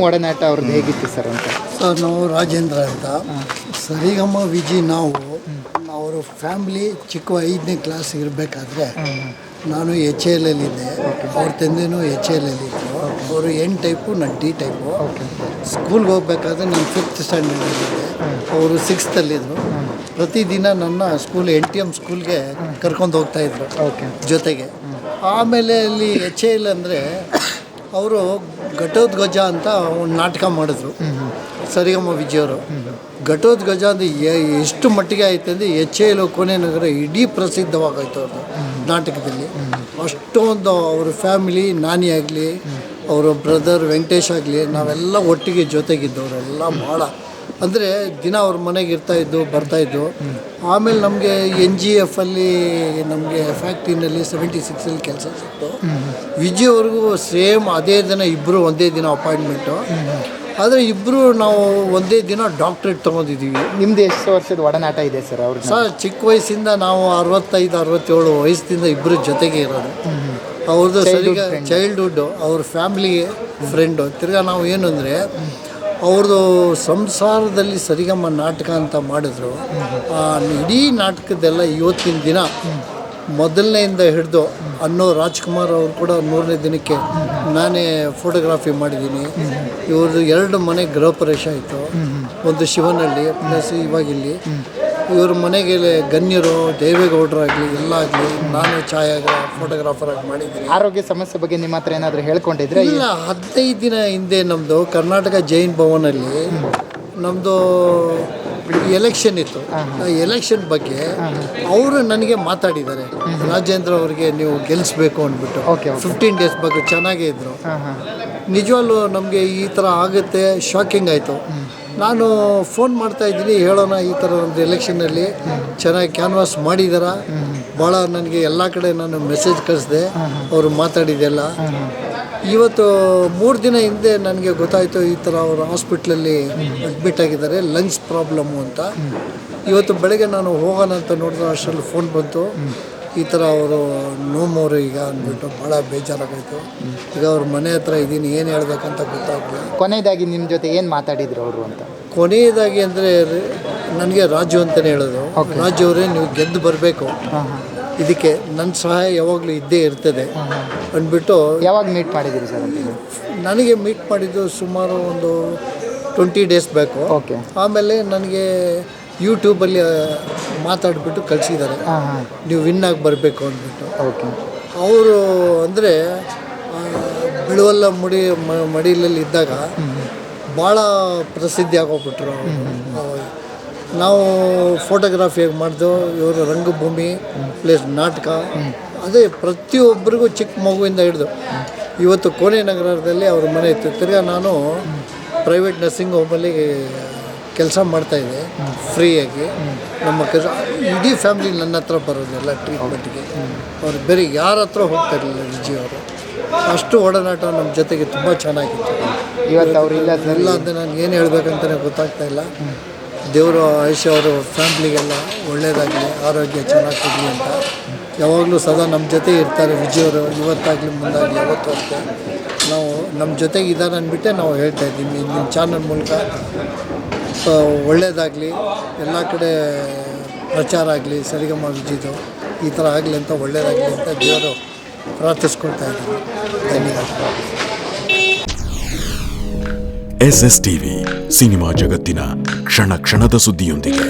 ಒಡನಾಟ ಅವ್ರದ್ದು ಹೇಗಿತ್ತು ಸರ್ ಅಂತ? ಸರ್ ನಾವು ರಾಜೇಂದ್ರ ಅಂತ ಸರಿಗಮ್ಮ ವಿಜಿ ನಾವು ಅವರು ಫ್ಯಾಮ್ಲಿ ಚಿಕ್ಕ 5ನೇ ಕ್ಲಾಸ್ ಇರಬೇಕಾದ್ರೆ ನಾನು ಎಚ್ ಎ ಎಲ್ಲಿದ್ದೆ, ಅವ್ರ ತಂದೆನೂ ಎಚ್ ಎ ಎಲ್ಲಿದ್ದರು. ಅವರು N ಟೈಪು, ನಾನು D ಟೈಪು. ಸ್ಕೂಲ್ಗೆ ಹೋಗ್ಬೇಕಾದ್ರೆ ನಾನು 5th ಸ್ಟ್ಯಾಂಡರ್ಡಲ್ಲಿದ್ದೆ, ಅವರು 6th ಪ್ರತಿದಿನ ನನ್ನ ಸ್ಕೂಲ್ NTM ಸ್ಕೂಲ್ಗೆ ಕರ್ಕೊಂಡು ಹೋಗ್ತಾಯಿದ್ರು ಜೊತೆಗೆ. ಆಮೇಲೆ ಅಲ್ಲಿ ಎಚ್ ಎ ಎಲ್ ಅಂದರೆ ಅವರು ಘಟೋದ್ಗಜ ಅಂತ ಒಂದು ನಾಟಕ ಮಾಡಿದ್ರು ಸರಿಗಮ್ಮ ವಿಜಯವರು. ಘಟೋದ್ಗಜ ಅಂದರೆ ಎಷ್ಟು ಮಟ್ಟಿಗೆ ಆಯ್ತು ಅಂದರೆ ಎಚ್ ಎ ಎಲ್ ಕೊನೆ ನಗರ ಇಡೀ ಪ್ರಸಿದ್ಧವಾಗಾಯ್ತು ಅವ್ರದ್ದು ನಾಟಕದಲ್ಲಿ. ಅಷ್ಟೊಂದು ಅವ್ರ ಫ್ಯಾಮಿಲಿ, ನಾನಿ ಆಗಲಿ, ಅವರ ಬ್ರದರ್ ವೆಂಕಟೇಶ್ ಆಗಲಿ, ನಾವೆಲ್ಲ ಒಟ್ಟಿಗೆ ಜೊತೆಗಿದ್ದವರೆಲ್ಲ ಭಾಳ ಅಂದರೆ ದಿನ ಅವ್ರ ಮನೆಗೆ ಇರ್ತಾಯಿದ್ದು ಬರ್ತಾಯಿದ್ದು. ಆಮೇಲೆ ನಮಗೆ NGF ಅಲ್ಲಿ ನಮಗೆ ಫ್ಯಾಕ್ಟ್ರಿನಲ್ಲಿ 76 ಕೆಲಸ ಸಿಕ್ತು. ವಿಜಯವ್ರಿಗೂ ಸೇಮ್ ಅದೇ ದಿನ, ಇಬ್ಬರು ಒಂದೇ ದಿನ ಅಪಾಯಿಂಟ್ಮೆಂಟು. ಆದರೆ ಇಬ್ಬರು ನಾವು ಒಂದೇ ದಿನ ಡಾಕ್ಟ್ರೇಟ್ ತೊಗೊಂಡಿದ್ದೀವಿ. ನಿಮ್ದು ಎಷ್ಟು ವರ್ಷದ ಒಡನಾಟ ಇದೆ ಸರ್ ಅವ್ರ? ಸರ್ ಚಿಕ್ಕ ವಯಸ್ಸಿಂದ ನಾವು 65-67 ವಯಸ್ಸಿಂದ ಇಬ್ಬರು ಜೊತೆಗೆ ಇರೋದು. ಅವ್ರದ್ದು ಸರಿಗ ಚೈಲ್ಡ್ಹುಡ್ಡು, ಅವ್ರ ಫ್ಯಾಮ್ಲಿಗೆ ಫ್ರೆಂಡು. ತಿರ್ಗಾ ನಾವು ಏನು ಅಂದರೆ ಅವ್ರದ್ದು ಸಂಸಾರದಲ್ಲಿ ಸರಿಗಮ್ಮ ನಾಟಕ ಅಂತ ಮಾಡಿದ್ರು. ಇಡೀ ನಾಟಕದೆಲ್ಲ ಇವತ್ತಿನ ದಿನ ಮೊದಲನೆಯಿಂದ ಹಿಡಿದು ಅನ್ನೋ ರಾಜ್ಕುಮಾರ್ ಅವರು ಕೂಡ 100ನೇ ದಿನಕ್ಕೆ ನಾನೇ ಫೋಟೋಗ್ರಾಫಿ ಮಾಡಿದ್ದೀನಿ. ಇವ್ರದ್ದು 2 ಮನೆ ಗೃಹ ಪ್ರವೇಶ ಆಯಿತು, ಒಂದು ಶಿವನಹಳ್ಳಿ ಪ್ಲಸ್ ಇವಾಗಿಲ್ಲಿ. ಇವ್ರ ಮನೆಗೆ ಗಣ್ಯರು, ದೇವೇಗೌಡರಾಗಲಿ ಎಲ್ಲ ಆಗಲಿ, ನಾನು ಫೋಟೋಗ್ರಾಫರಾಗಿ ಮಾಡಿದ್ದೀನಿ. ಆರೋಗ್ಯ ಸಮಸ್ಯೆ ಬಗ್ಗೆ ನಿಮ್ಮ ಹತ್ರ ಏನಾದರೂ ಹೇಳ್ಕೊಂಡಿದ್ರೆ? ಇಲ್ಲ, 15 ದಿನ ಹಿಂದೆ ನಮ್ಮದು ಕರ್ನಾಟಕ ಜೈನ್ ಭವನಲ್ಲಿ ನಮ್ಮದು ಎಲೆಕ್ಷನ್ ಇತ್ತು. ಆ ಎಲೆಕ್ಷನ್ ಬಗ್ಗೆ ಅವರು ನನಗೆ ಮಾತಾಡಿದ್ದಾರೆ, ರಾಜೇಂದ್ರ ಅವ್ರಿಗೆ ನೀವು ಗೆಲ್ಲಿಸ್ಬೇಕು ಅಂದ್ಬಿಟ್ಟು. 15 ಡೇಸ್ ಬಗ್ಗೆ ಚೆನ್ನಾಗೇ ಇದ್ದರು. ನಿಜವಾಗ್ಲೂ ನಮಗೆ ಈ ಥರ ಆಗುತ್ತೆ, ಶಾಕಿಂಗ್ ಆಯಿತು. ನಾನು ಫೋನ್ ಮಾಡ್ತಾಯಿದ್ದೀನಿ, ಹೇಳೋಣ ಈ ಥರ ಒಂದು ಎಲೆಕ್ಷನಲ್ಲಿ ಚೆನ್ನಾಗಿ ಕ್ಯಾನ್ವಾಸ್ ಮಾಡಿದಾರ. ಭಾಳ ನನಗೆ ಎಲ್ಲ ಕಡೆ ನಾನು ಮೆಸೇಜ್ ಕಳಿಸಿದೆ, ಅವರು ಮಾತಾಡಿದೆಲ್ಲ. ಇವತ್ತು 3 ದಿನ ಹಿಂದೆ ನನಗೆ ಗೊತ್ತಾಯಿತು ಈ ಥರ ಅವರು ಹಾಸ್ಪಿಟ್ಲಲ್ಲಿ ಅಡ್ಮಿಟ್ ಆಗಿದ್ದಾರೆ, ಲಂಗ್ಸ್ ಪ್ರಾಬ್ಲಮ್ಮು ಅಂತ. ಇವತ್ತು ಬೆಳಗ್ಗೆ ನಾನು ಹೋಗೋಣ ಅಂತ ನೋಡಿದ್ರೆ ಅಷ್ಟರಲ್ಲಿ ಫೋನ್ ಬಂತು, ಈ ಥರ ಅವರು ನೋಮೋರು ಈಗ ಅಂದ್ಬಿಟ್ಟು. ಭಾಳ ಬೇಜಾರಾಗೋಯ್ತು. ಈಗ ಅವ್ರ ಮನೆ ಹತ್ರ ಇದ್ದೀನಿ, ಏನು ಹೇಳ್ಬೇಕಂತ ಗೊತ್ತಾಗಲಿಲ್ಲ. ಕೊನೆಯದಾಗಿ ನಿಮ್ಮ ಜೊತೆ ಏನು ಮಾತಾಡಿದ್ರು ಅವರು ಅಂತ? ಕೊನೆಯದಾಗಿ ಅಂದರೆ ನನಗೆ ರಾಜು ಅಂತಲೇ ಹೇಳೋದು. ರಾಜು ಅವರೇ, ನೀವು ಗೆದ್ದು ಬರಬೇಕು, ಇದಕ್ಕೆ ನನ್ನ ಸಹಾಯ ಯಾವಾಗಲೂ ಇದ್ದೇ ಇರ್ತದೆ ಅಂದ್ಬಿಟ್ಟು. ಯಾವಾಗ ಮೀಟ್ ಮಾಡಿದ್ದೀರಿ ಸರ್? ನನಗೆ ಮೀಟ್ ಮಾಡಿದ್ದು ಸುಮಾರು ಒಂದು 20 ಡೇಸ್ ಬೇಕು. ಆಮೇಲೆ ನನಗೆ ಯೂಟ್ಯೂಬಲ್ಲಿ ಮಾತಾಡಿಬಿಟ್ಟು ಕಳಿಸಿದ್ದಾರೆ, ನೀವು ವಿನ್ ಆಗಿ ಬರಬೇಕು ಅಂದ್ಬಿಟ್ಟು. ಅವರು ಅಂದರೆ ಬಿಳುವಲ್ಲ ಮಡಿಲಲ್ಲಿ ಇದ್ದಾಗ ಭಾಳ ಪ್ರಸಿದ್ಧಿ ಆಗೋಗ್ಬಿಟ್ರು. ನಾವು ಫೋಟೋಗ್ರಾಫಿಯಾಗಿ ಮಾಡಿದ್ದು, ಇವರು ರಂಗಭೂಮಿ ಪ್ಲೇಸ್ ನಾಟಕ, ಅದೇ ಪ್ರತಿಯೊಬ್ಬರಿಗೂ ಚಿಕ್ಕ ಮಗುವಿಂದ ಹಿಡಿದು ಇವತ್ತು ಕೋನೆ ನಗರದಲ್ಲಿ ಅವ್ರ ಮನೆ ಇತ್ತು. ತಿರ್ಗಾ ನಾನು ಪ್ರೈವೇಟ್ ನರ್ಸಿಂಗ್ ಹೋಮಲ್ಲಿ ಕೆಲಸ ಮಾಡ್ತಾಯಿದ್ದೆ ಫ್ರೀಯಾಗಿ. ನಮ್ಮ ಇಡೀ ಫ್ಯಾಮ್ಲಿ ನನ್ನ ಹತ್ರ ಬರೋದೆಲ್ಲ ಟ್ರೀಟ್ಮೆಂಟ್ಗೆ. ಅವ್ರು ಬೇರೆ ಯಾರ ಹತ್ರ ಹೋಗ್ತಾ ಇರಲಿಲ್ಲ ವಿಜಯ್ ಅವರು. ಅಷ್ಟು ಒಡನಾಟ ನಮ್ಮ ಜೊತೆಗೆ ತುಂಬ ಚೆನ್ನಾಗಿತ್ತು. ಇವತ್ತು ಅವರು ಇಲ್ಲ ಅಂತ ನಾನು ಏನು ಹೇಳ್ಬೇಕಂತಲೇ ಗೊತ್ತಾಗ್ತಾ ಇಲ್ಲ. ದೇವರು ಆಯುಷ್ಯ ಅವರು ಫ್ಯಾಮ್ಲಿಗೆಲ್ಲ ಒಳ್ಳೆಯದಾಗಲಿ, ಆರೋಗ್ಯ ಚೆನ್ನಾಗಿ ಕೊಡಲಿ ಅಂತ ಯಾವಾಗಲೂ ಸದಾ ನಮ್ಮ ಜೊತೆ ಇರ್ತಾರೆ ವಿಜಯವರು. ಇವತ್ತಾಗಲಿ ಮುಂದಾಗಲಿ ಯಾವತ್ತೂ ಅಷ್ಟೇ ನಾವು ನಮ್ಮ ಜೊತೆಗೆ ಇದ್ದಾರೆ ಅಂದ್ಬಿಟ್ಟೆ ನಾವು ಹೇಳ್ತಾ ಇದ್ದೀನಿ. ನಿಮ್ಮ ಚಾನಲ್ ಮೂಲಕ ಒಳ್ಳೆಯದಾಗಲಿ, ಎಲ್ಲ ಕಡೆ ಪ್ರಚಾರ ಆಗಲಿ, ಸರಿಗಮ್ಮ ವಿಜಯದು ಈ ಥರ ಆಗಲಿ ಅಂತ, ಒಳ್ಳೆಯದಾಗಲಿ ಅಂತ ದೇವರು ಪ್ರಾರ್ಥಿಸ್ಕೊಳ್ತಾ ಇದ್ದೀನಿ. ಧನ್ಯವಾದ. SS TV ಸಿನಿಮಾ ಜಗತ್ತಿನ ಕ್ಷಣ ಕ್ಷಣದ ಸುದ್ದಿಯೊಂದಿಗೆ.